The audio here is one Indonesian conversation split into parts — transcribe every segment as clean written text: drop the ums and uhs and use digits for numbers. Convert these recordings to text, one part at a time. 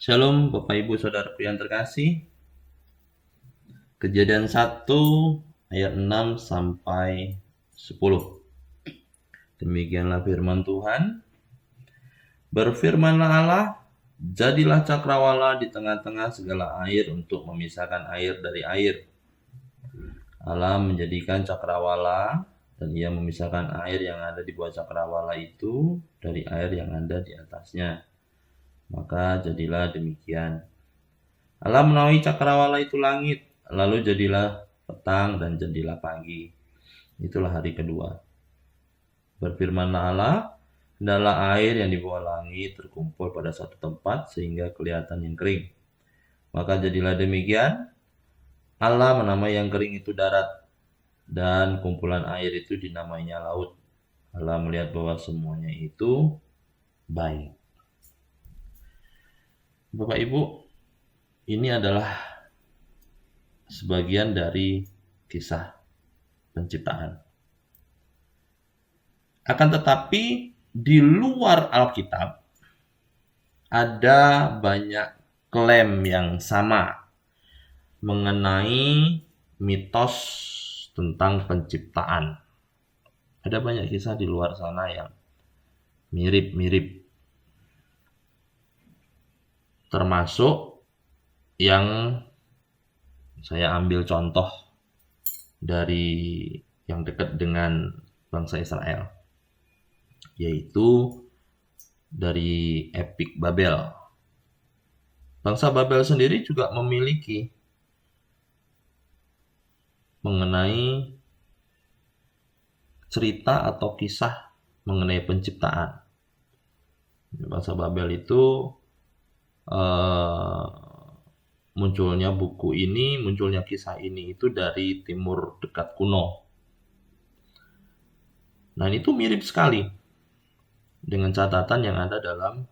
Shalom Bapak Ibu Saudaraku yang terkasih. Kejadian 1 ayat 6 sampai 10. Demikianlah firman Tuhan. Berfirmanlah Allah, jadilah cakrawala di tengah-tengah segala air untuk memisahkan air dari air. Allah menjadikan cakrawala dan ia memisahkan air yang ada di bawah cakrawala itu dari air yang ada di atasnya. Maka jadilah demikian. Allah menaungi cakrawala itu langit, lalu jadilah petang dan jadilah pagi. Itulah hari kedua. Berfirmanlah Allah, hendaklah air yang di bawah langit terkumpul pada satu tempat sehingga kelihatan yang kering. Maka jadilah demikian. Allah menamai yang kering itu darat, dan kumpulan air itu dinamainya laut. Allah melihat bahwa semuanya itu baik. Bapak Ibu, ini adalah sebagian dari kisah penciptaan. Akan tetapi di luar Alkitab ada banyak klaim yang sama mengenai mitos tentang penciptaan. Ada banyak kisah di luar sana yang mirip-mirip. Termasuk yang saya ambil contoh dari yang dekat dengan bangsa Israel, yaitu dari Epik Babel. Bangsa Babel sendiri juga memiliki mengenai cerita atau kisah mengenai penciptaan. Bangsa Babel itu munculnya kisah ini itu dari timur dekat kuno. Nah, itu mirip sekali dengan catatan yang ada dalam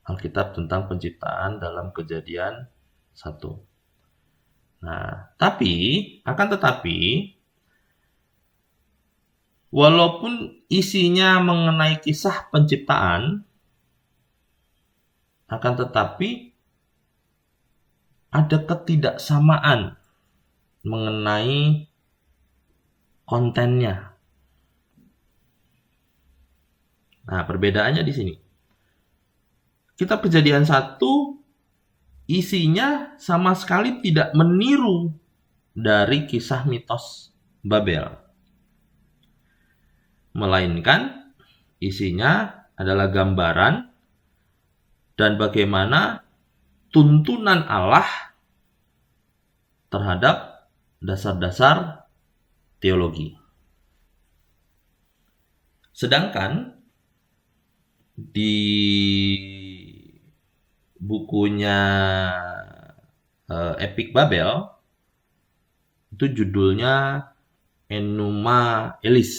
Alkitab tentang penciptaan dalam Kejadian 1. Nah, akan tetapi, walaupun isinya mengenai kisah penciptaan, akan tetapi ada ketidaksamaan mengenai kontennya. Nah, perbedaannya di sini. Kitab Kejadian 1 isinya sama sekali tidak meniru dari kisah mitos Babel. Melainkan isinya adalah gambaran dan bagaimana tuntunan Allah terhadap dasar-dasar teologi. Sedangkan di bukunya Epik Babel itu judulnya Enuma Elis.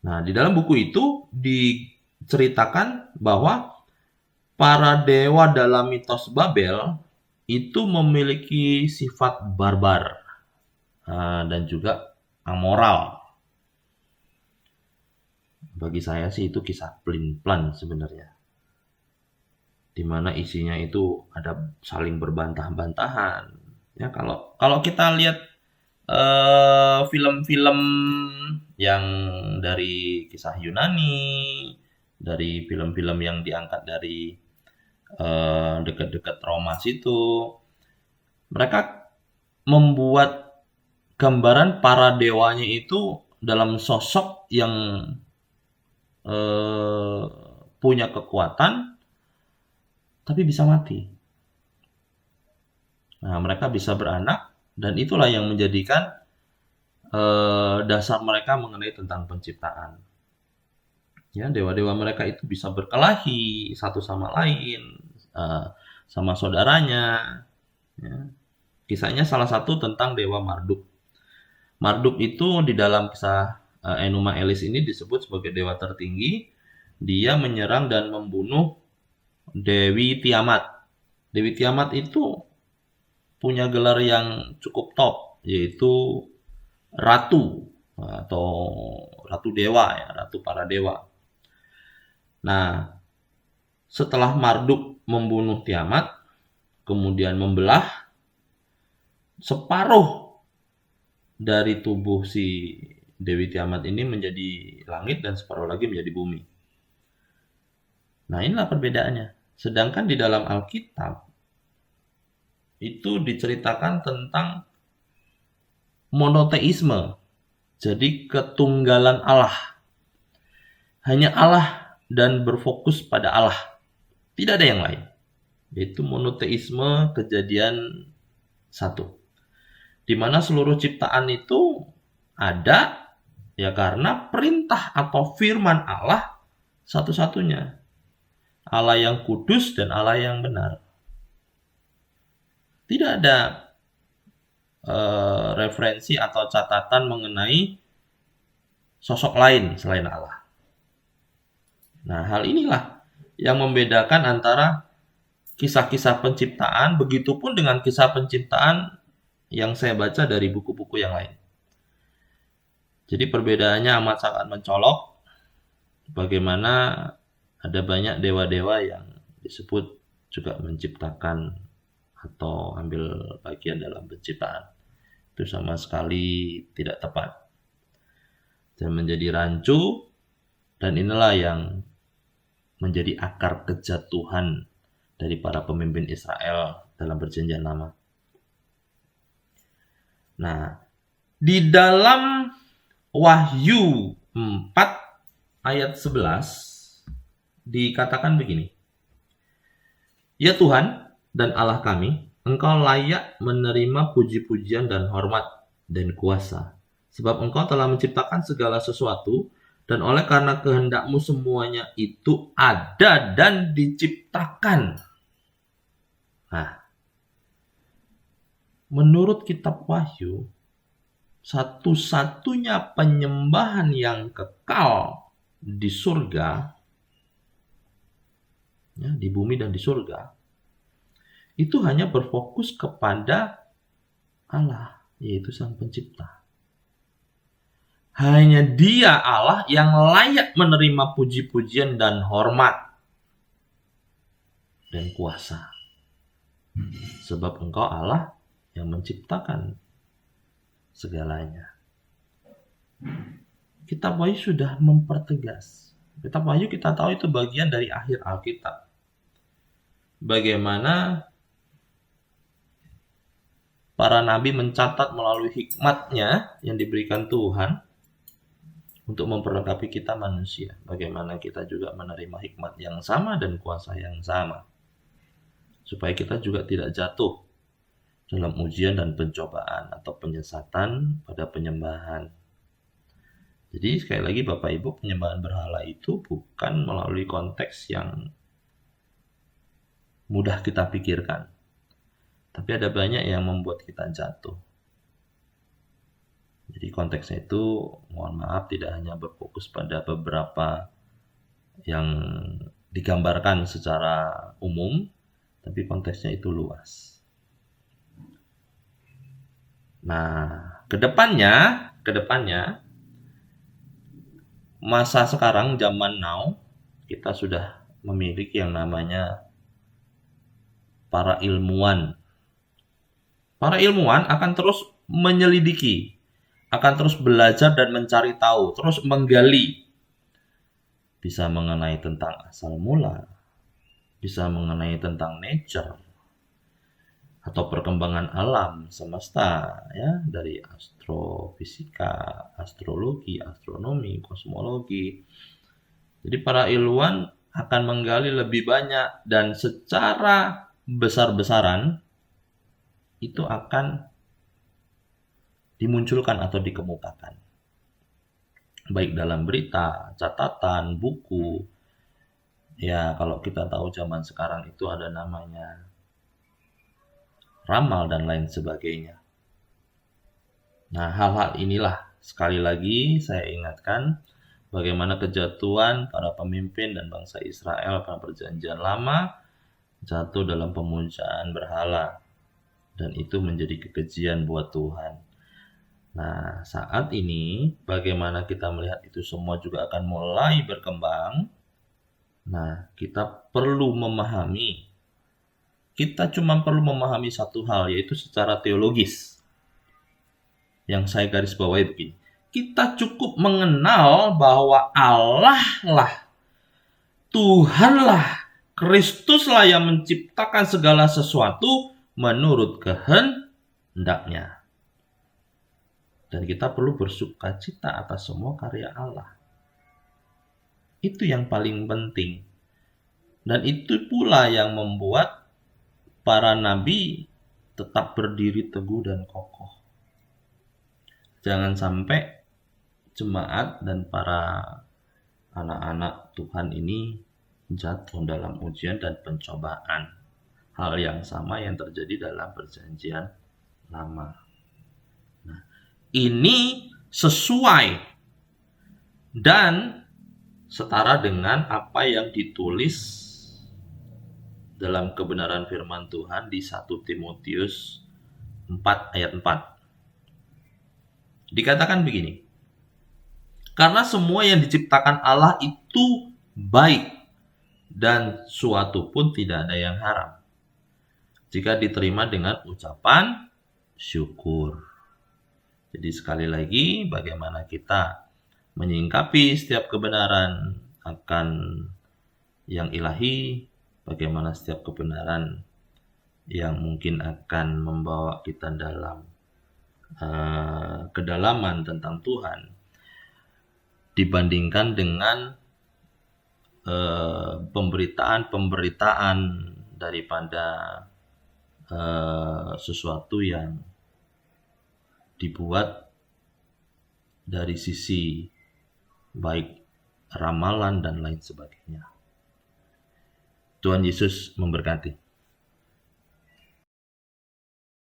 Nah, di dalam buku itu diceritakan bahwa para dewa dalam mitos Babel itu memiliki sifat barbar dan juga amoral. Bagi saya sih itu kisah pelin-pelan sebenarnya, di mana isinya itu ada saling berbantah-bantahan. Ya, kalau kita lihat film-film yang dari kisah Yunani, dari film-film yang diangkat dari dekat-dekat Roma situ, mereka membuat gambaran para dewanya itu dalam sosok yang punya kekuatan tapi bisa mati. Nah, mereka bisa beranak dan itulah yang menjadikan dasar mereka mengenai tentang penciptaan. Ya, dewa-dewa mereka itu bisa berkelahi satu sama lain, sama saudaranya. Ya. Kisahnya salah satu tentang Dewa Marduk. Marduk itu di dalam kisah Enuma Elis ini disebut sebagai dewa tertinggi. Dia menyerang dan membunuh Dewi Tiamat. Dewi Tiamat itu punya gelar yang cukup top, yaitu ratu atau ratu dewa, ya, ratu para dewa. Nah, setelah Marduk membunuh Tiamat, kemudian membelah separuh dari tubuh si Dewi Tiamat ini menjadi langit dan separuh lagi menjadi bumi. Nah, inilah perbedaannya. Sedangkan di dalam Alkitab itu diceritakan tentang monoteisme. Jadi ketunggalan Allah. Hanya Allah dan berfokus pada Allah. Tidak ada yang lain. Yaitu monoteisme Kejadian 1. Di mana seluruh ciptaan itu ada ya karena perintah atau firman Allah satu-satunya. Allah yang kudus dan Allah yang benar. Tidak ada referensi atau catatan mengenai sosok lain selain Allah. Nah, hal inilah yang membedakan antara kisah-kisah penciptaan, begitupun dengan kisah penciptaan yang saya baca dari buku-buku yang lain. Jadi perbedaannya amat sangat mencolok, bagaimana ada banyak dewa-dewa yang disebut juga menciptakan atau ambil bagian dalam penciptaan. Itu sama sekali tidak tepat. Dan menjadi rancu, dan inilah yang menjadi akar kejatuhan dari para pemimpin Israel dalam perjanjian lama. Nah, di dalam Wahyu 4 ayat 11 dikatakan begini. Ya Tuhan dan Allah kami, Engkau layak menerima puji-pujian dan hormat dan kuasa. Sebab Engkau telah menciptakan segala sesuatu, dan oleh karena kehendak-Mu semuanya itu ada dan diciptakan. Nah, menurut kitab Wahyu, satu-satunya penyembahan yang kekal di surga, ya, di bumi dan di surga, itu hanya berfokus kepada Allah, yaitu Sang Pencipta. Hanya Dia Allah yang layak menerima puji-pujian dan hormat dan kuasa. Sebab Engkau Allah yang menciptakan segalanya. Kitab Wahyu sudah mempertegas. Kitab Wahyu kita tahu itu bagian dari akhir Alkitab. Bagaimana para nabi mencatat melalui hikmatnya yang diberikan Tuhan untuk memperlengkapi kita manusia. Bagaimana kita juga menerima hikmat yang sama dan kuasa yang sama. Supaya kita juga tidak jatuh dalam ujian dan pencobaan atau penyesatan pada penyembahan. Jadi sekali lagi Bapak Ibu, penyembahan berhala itu bukan melalui konteks yang mudah kita pikirkan. Tapi ada banyak yang membuat kita jatuh. Jadi konteksnya itu, mohon maaf, tidak hanya berfokus pada beberapa yang digambarkan secara umum, tapi konteksnya itu luas. Nah, kedepannya masa sekarang, zaman now, kita sudah memiliki yang namanya para ilmuwan. Para ilmuwan akan terus menyelidiki, akan terus belajar dan mencari tahu, terus menggali. Bisa mengenai tentang asal mula, bisa mengenai tentang nature, atau perkembangan alam semesta, ya, dari astrofisika, astrologi, astronomi, kosmologi. Jadi para ilmuwan akan menggali lebih banyak dan secara besar-besaran itu akan dimunculkan atau dikemukakan. Baik dalam berita, catatan, buku. Ya, kalau kita tahu zaman sekarang itu ada namanya ramal dan lain sebagainya. Nah, hal-hal inilah sekali lagi saya ingatkan bagaimana kejatuhan para pemimpin dan bangsa Israel pada perjanjian lama jatuh dalam pemujaan berhala. Dan itu menjadi kekejian buat Tuhan. Nah, saat ini bagaimana kita melihat itu semua juga akan mulai berkembang. Nah, kita cuma perlu memahami satu hal, yaitu secara teologis. Yang saya garis bawahi begini. Kita cukup mengenal bahwa Allah lah, Tuhan lah, Kristus lah yang menciptakan segala sesuatu menurut kehendaknya. Dan kita perlu bersukacita atas semua karya Allah. Itu yang paling penting. Dan itu pula yang membuat para nabi tetap berdiri teguh dan kokoh. Jangan sampai jemaat dan para anak-anak Tuhan ini jatuh dalam ujian dan pencobaan. Hal yang sama yang terjadi dalam perjanjian lama. Nah, ini sesuai dan setara dengan apa yang ditulis dalam kebenaran firman Tuhan di 1 Timotius 4 ayat 4. Dikatakan begini, karena semua yang diciptakan Allah itu baik dan suatu pun tidak ada yang haram, jika diterima dengan ucapan syukur. Jadi sekali lagi, bagaimana kita menyingkapi setiap kebenaran akan yang ilahi, bagaimana setiap kebenaran yang mungkin akan membawa kita dalam kedalaman tentang Tuhan dibandingkan dengan pemberitaan daripada sesuatu yang dibuat dari sisi baik ramalan dan lain sebagainya. Tuhan Yesus memberkati.